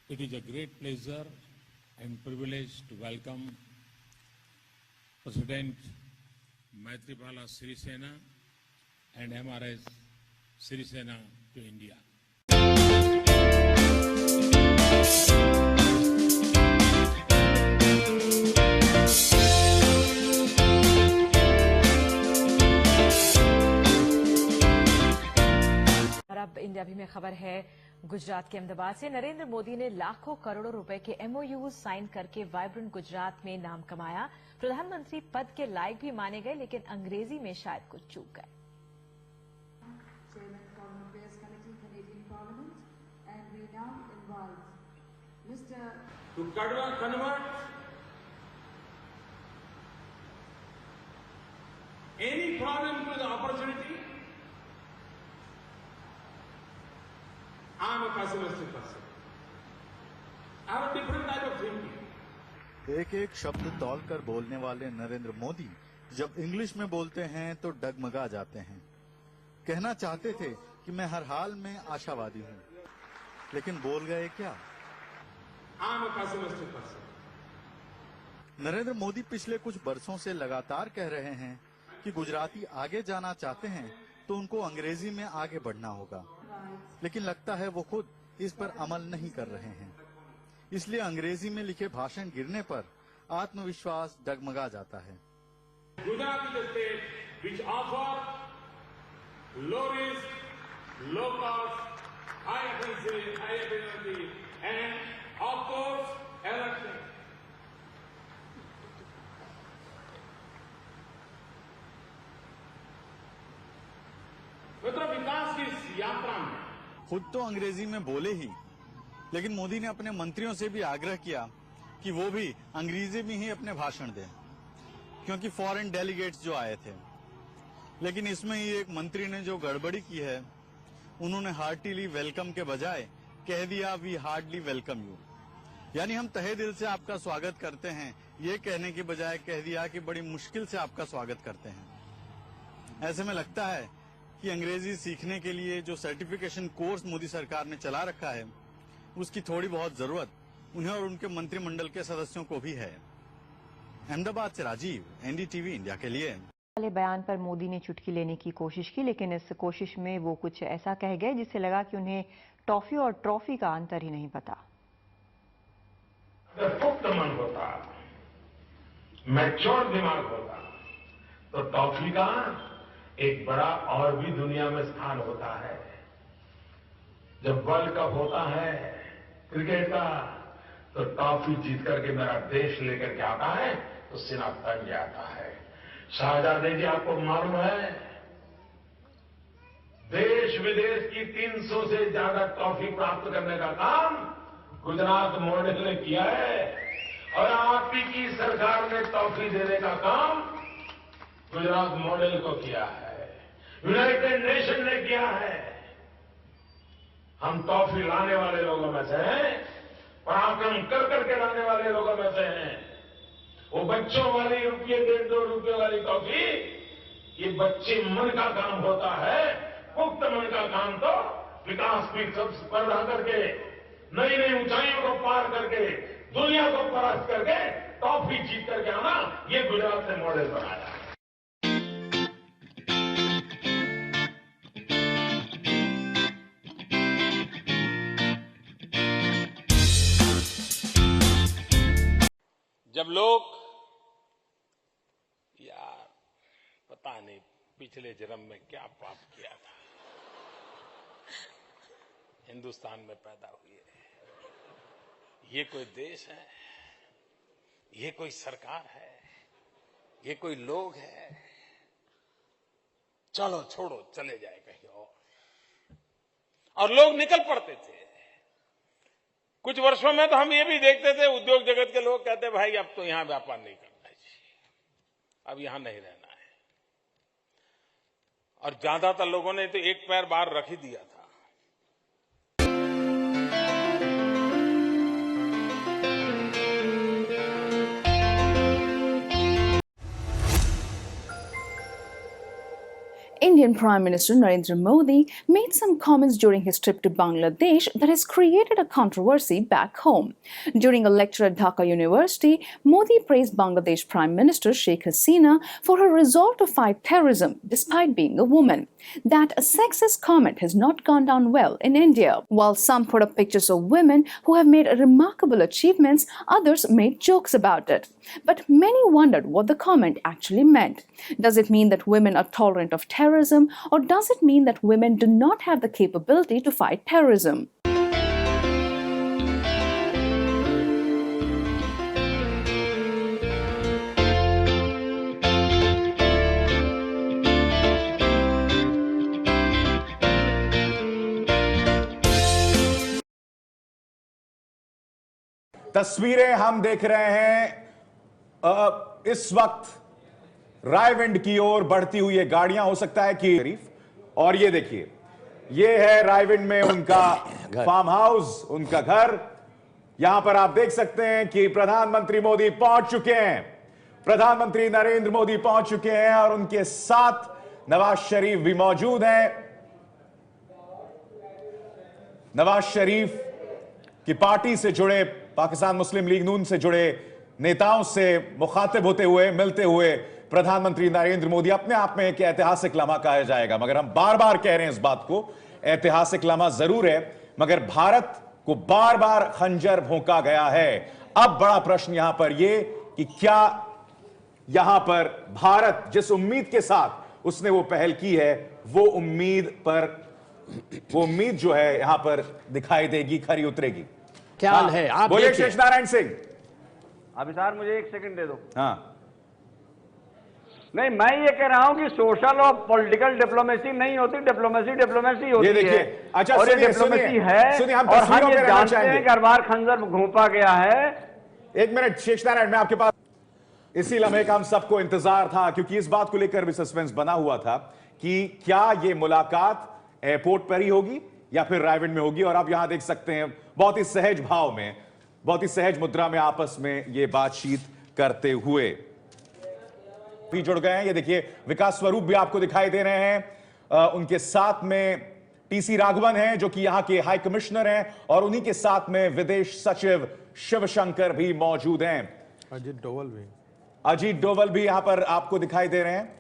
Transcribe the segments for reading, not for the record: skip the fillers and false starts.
It is a great pleasure and privilege to welcome President Maithripala Sirisena and MRS Sirisena to India. अब India भी में खबर है गुजरात के अहमदाबाद से। नरेंद्र मोदी ने लाखों करोड़ों रुपए के एमओयू साइन करके वाइब्रेंट गुजरात में नाम कमाया। प्रधानमंत्री पद के लायक भी माने गए, लेकिन अंग्रेजी में शायद कुछ चूक गए। Any problem to the opportunity? I am a pessimistic person. I have a different type of thinking. एक एक शब्द तौलकर बोलने वाले नरेंद्र मोदी जब इंग्लिश में बोलते हैं तो डगमगा जाते हैं। कहना चाहते थे कि मैं हर हाल में आशावादी हूं, लेकिन बोल गए क्या? I am a pessimistic person. Narendra Modi पिछले कुछ बरसों से लगातार कह रहे हैं कि गुजराती आगे जाना चाहते हैं तो उनको अंग्रेजी में आगे बढ़ना होगा, लेकिन लगता है वो खुद इस पर अमल नहीं कर रहे हैं। इसलिए अंग्रेजी में लिखे भाषण गिरने पर आत्मविश्वास डगमगा जाता है। Gujarat is a state which offers low risk, low cost, high efficiency, and of course, election. मित्रों, विकास की इस यात्रा में खुद तो अंग्रेजी में बोले ही, लेकिन मोदी ने अपने मंत्रियों से भी आग्रह किया कि वो भी अंग्रेजी में ही अपने भाषण दें, क्योंकि फॉरेन डेलीगेट्स जो आए थे। लेकिन इसमें ही एक मंत्री ने जो गड़बड़ी की है, उन्होंने हार्टीली वेलकम के बजाय कह दिया वी हार्डली वेलकम यू, यानी हम तहे दिल से आपका स्वागत करते हैं, ये कहने की बजाय कह दिया कि बड़ी मुश्किल से आपका स्वागत करते हैं। ऐसे में लगता है कि अंग्रेजी सीखने के लिए जो सर्टिफिकेशन कोर्स मोदी सरकार ने चला रखा है, उसकी थोड़ी बहुत जरूरत उन्हें और उनके मंत्रिमंडल के सदस्यों को भी है। अहमदाबाद से राजीव, एनडीटीवी इंडिया के लिए। वाले बयान पर मोदी ने चुटकी लेने की कोशिश की, लेकिन इस कोशिश में वो कुछ ऐसा कह गए जिससे लगा कि उन्हें टॉफी और ट्रॉफी का अंतर ही नहीं पता। अगर पुख्त मन होता, मैच्योर दिमाग होता, तो टॉफी का एक बड़ा और भी दुनिया में स्थान होता है। जब वर्ल्ड कप होता है क्रिकेट का, तो ट्रॉफी जीत करके मेरा देश लेकर के आता है तो सीना तन जाता है। शाहजादे जी, आपको मालूम है, देश विदेश की 300 से ज्यादा ट्रॉफी प्राप्त करने का काम गुजरात मॉडल ने किया है, और आप ही की सरकार ने ट्रॉफी देने का काम गुजरात मॉडल को किया है, यूनाइटेड नेशन ने किया है। हम ट्रॉफी लाने वाले लोगों में से हैं, पराक्रम कर करके लाने वाले लोगों में से हैं। वो बच्चों वाली रुपये 1.5 रुपये वाली ट्रॉफी, ये बच्चे मन का काम होता है। पुख्त मन का काम तो विकास की सब स्पर्धा करके, नई नई ऊंचाइयों को पार करके, दुनिया को परास्त करके ट्रॉफी जीत करके आना, ये गुजरात ने मॉडल बनाया है। जब लोग यार पता नहीं पिछले जन्म में क्या पाप किया था, हिंदुस्तान में पैदा हुए, ये कोई देश है, ये कोई सरकार है, ये कोई लोग है, चलो छोड़ो चले जाए कहीं और लोग निकल पड़ते थे। कुछ वर्षों में तो हम ये भी देखते थे, उद्योग जगत के लोग कहते भाई अब तो यहां व्यापार नहीं करना है जी, अब यहां नहीं रहना है, और ज्यादातर लोगों ने तो एक पैर बाहर रख ही दिया था। Indian Prime Minister Narendra Modi made some comments during his trip to Bangladesh that has created a controversy back home. During a lecture at Dhaka University, Modi praised Bangladesh Prime Minister Sheikh Hasina for her resolve to fight terrorism despite being a woman. That a sexist comment has not gone down well in India. While some put up pictures of women who have made remarkable achievements, others made jokes about it. But many wondered what the comment actually meant. Does it mean that women are tolerant of terrorism, or does it mean that women do not have the capability to fight terrorism? तस्वीरें हम देख रहे हैं इस वक्त रायविंड की ओर बढ़ती हुई ये गाड़ियां, हो सकता है कि और ये देखिए, ये है रायविंड में उनका फार्म हाउस, उनका घर। यहां पर आप देख सकते हैं कि प्रधानमंत्री मोदी पहुंच चुके हैं। प्रधानमंत्री नरेंद्र मोदी पहुंच चुके हैं और उनके साथ नवाज शरीफ भी मौजूद हैं। नवाज शरीफ की पार्टी से जुड़े, पाकिस्तान मुस्लिम लीग नून से जुड़े नेताओं से मुखातिब होते हुए, मिलते हुए प्रधानमंत्री नरेंद्र मोदी, अपने आप में एक ऐतिहासिक लम्हा कहा जाएगा। मगर हम बार बार कह रहे हैं इस बात को, ऐतिहासिक लम्हा जरूर है, मगर भारत को बार बार खंजर भोंका गया है। अब बड़ा प्रश्न यहां पर यह कि क्या यहां पर भारत जिस उम्मीद के साथ उसने वो पहल की है, वो उम्मीद जो है यहां पर दिखाई देगी, खरी उतरेगी? क्या हाल है आप? बोलिए शेष नारायण सिंह। अभी सर मुझे एक सेकंड दे दो। हाँ, नहीं, मैं ये कह रहा हूं कि सोशल और पॉलिटिकल डिप्लोमेसी नहीं होती, डिप्लोमेसी होती ये देखिए, है। अच्छा और ये सुनिए, डिप्लोमेसी है, सुनिए, हम और हम तस्वीरों ये में रहना जानते चाहेंगे। हैं कि हर बार खंजर घोंपा गया है। एक मिनट शेष नारायण, मैं आपके पास, इसी लम्हे का हम सबको इंतजार था, क्योंकि इस बात को लेकर भी सस्पेंस बना हुआ था कि क्या ये मुलाकात एयरपोर्ट पर ही होगी या फिर रायविंड में होगी। और आप यहां देख सकते हैं बहुत ही सहज भाव में, बहुत ही सहज मुद्रा में आपस में ये बातचीत करते हुए भी जुड़ गए हैं। ये देखिए, विकास स्वरूप भी आपको दिखाई दे रहे हैं। उनके साथ में टीसी राघवन हैं जो कि यहां के हाई कमिश्नर हैं, और उन्हीं के साथ में विदेश सचिव शिवशंकर भी मौजूद हैं। अजीत डोवल भी यहां पर आपको दिखाई दे रहे हैं।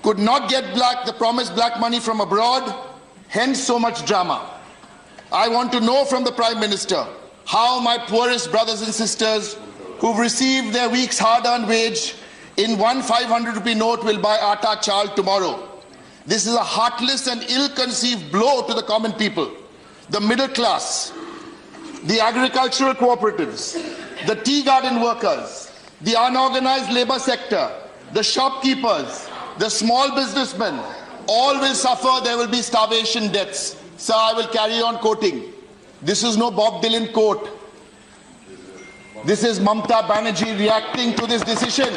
could not get the promised black money from abroad, hence so much drama. I want to know from the Prime Minister how my poorest brothers and sisters who've received their week's hard-earned wage in one 500 rupee note will buy atta chal tomorrow. This is a heartless and ill-conceived blow to the common people, the middle class, the agricultural cooperatives, the tea garden workers, the unorganized labor sector, the shopkeepers, the small businessmen, all will suffer. There will be starvation deaths. So I will carry on quoting. This is no Bob Dylan quote. This is Mamta Banerjee reacting to this decision.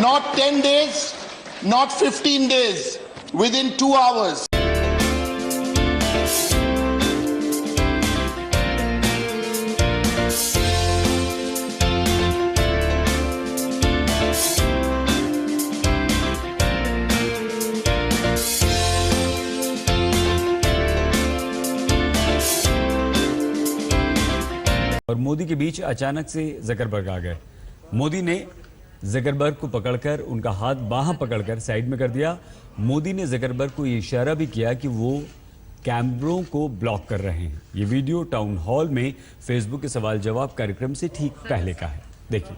Not 10 days, not 15 days, within 2 hours. और मोदी के बीच अचानक से Zuckerberg आ गए। मोदी ने Zuckerberg को पकड़कर उनका हाथ बाहां पकड़कर साइड में कर दिया। मोदी ने ज़करबर्ग को ये इशारा भी किया कि वो कैमरों को ब्लॉक कर रहे हैं। ये वीडियो टाउन हॉल में फेसबुक के सवाल जवाब कार्यक्रम से ठीक पहले का है। देखिए।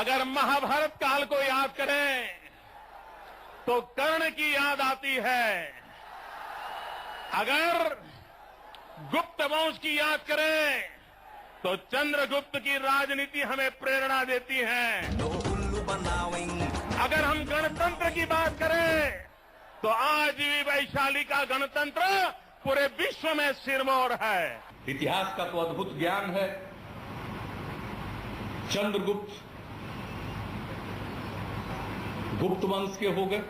अगर महाभारत काल को याद करें तो कर्ण की याद आती है, अगर गुप्त वंश की याद करें तो चंद्रगुप्त की राजनीति हमें प्रेरणा देती है। अगर हम गणतंत्र की बात करें तो आज भी वैशाली का गणतंत्र पूरे विश्व में सिरमौर है। इतिहास का तो अद्भुत ज्ञान है। चंद्रगुप्त गुप्त वंश के हो गए,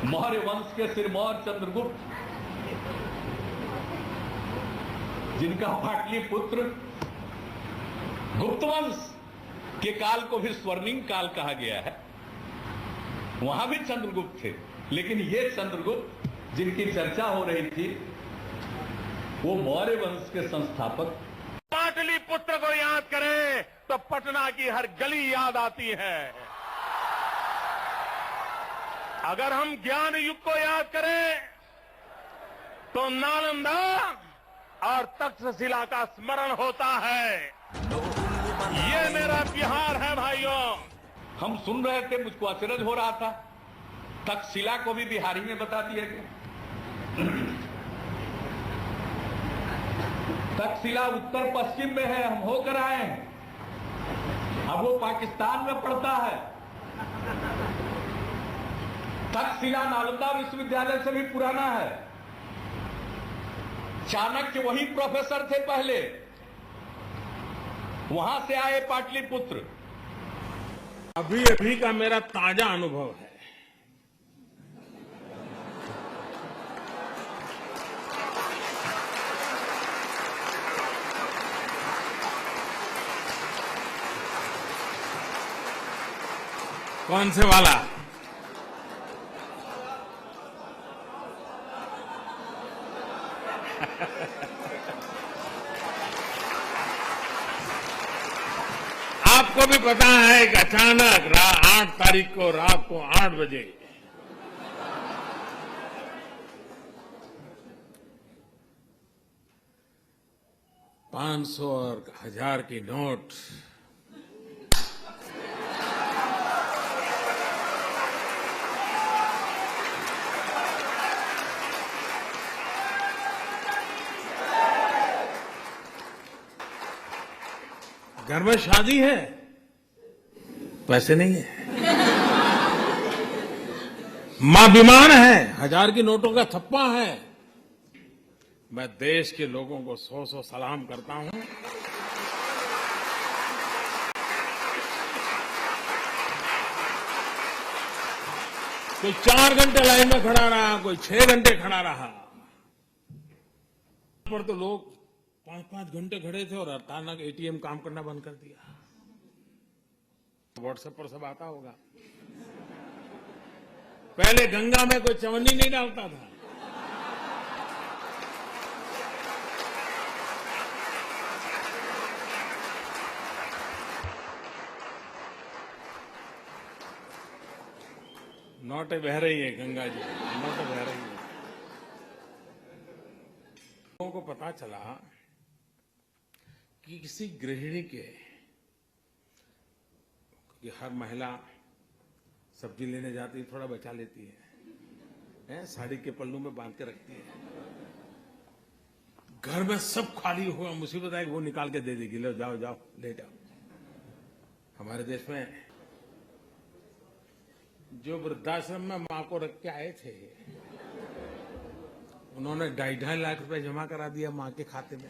मौर्य वंश के सिरमौर चंद्रगुप्त, जिनका पाटलिपुत्र गुप्त वंश के काल को भी स्वर्णिम काल कहा गया है, वहां भी चंद्रगुप्त थे। लेकिन ये चंद्रगुप्त जिनकी चर्चा हो रही थी वो मौर्य वंश के संस्थापक। पाटलिपुत्र को याद करें तो पटना की हर गली याद आती है। अगर हम ज्ञान युग को याद करें तो नालंदा और तक्षशिला का स्मरण होता है। ये मेरा बिहार है भाइयों। हम सुन रहे थे, मुझको अचरज हो रहा था, तक्षशिला को भी बिहारी में बता दिया गया। तक्षशिला उत्तर पश्चिम में है, हम होकर आए हैं, अब वो पाकिस्तान में पड़ता है। तक्षशिला नालंदा विश्वविद्यालय से भी पुराना है। चाणक्य वही प्रोफेसर थे पहले, वहां से आए पाटलिपुत्र। अभी अभी का मेरा ताजा अनुभव है, कौन से वाला? आपको भी पता है कि अचानक 8 तारीख को रात को 8 बजे $500 और 1000 की नोट घर में शादी है, पैसे नहीं है, मां बीमार है, 1000 की नोटों का थप्पा है। मैं देश के लोगों को 100 सलाम करता हूं। कोई 4 घंटे लाइन में खड़ा रहा, कोई 6 घंटे खड़ा रहा, पर तो लोग 5-5 घंटे खड़े थे और अचानक एटीएम काम करना बंद कर दिया। व्हाट्सएप पर सब आता होगा। पहले गंगा में कोई चवन्नी नहीं डालता था, नोटें बह रही है गंगा जी, नोटें बह रही है। लोगों को पता चला कि किसी गृहिणी के, कि हर महिला सब्जी लेने जाती है, थोड़ा बचा लेती है, साड़ी के पल्लू में बांध के रखती है, घर में सब खाली हुआ, मुसीबत है कि वो निकाल के दे देगी, लो जाओ जाओ ले जाओ। हमारे देश में जो वृद्धाश्रम में मां को रख के आए थे, उन्होंने 2.5 लाख रुपए जमा करा दिया मां के खाते में।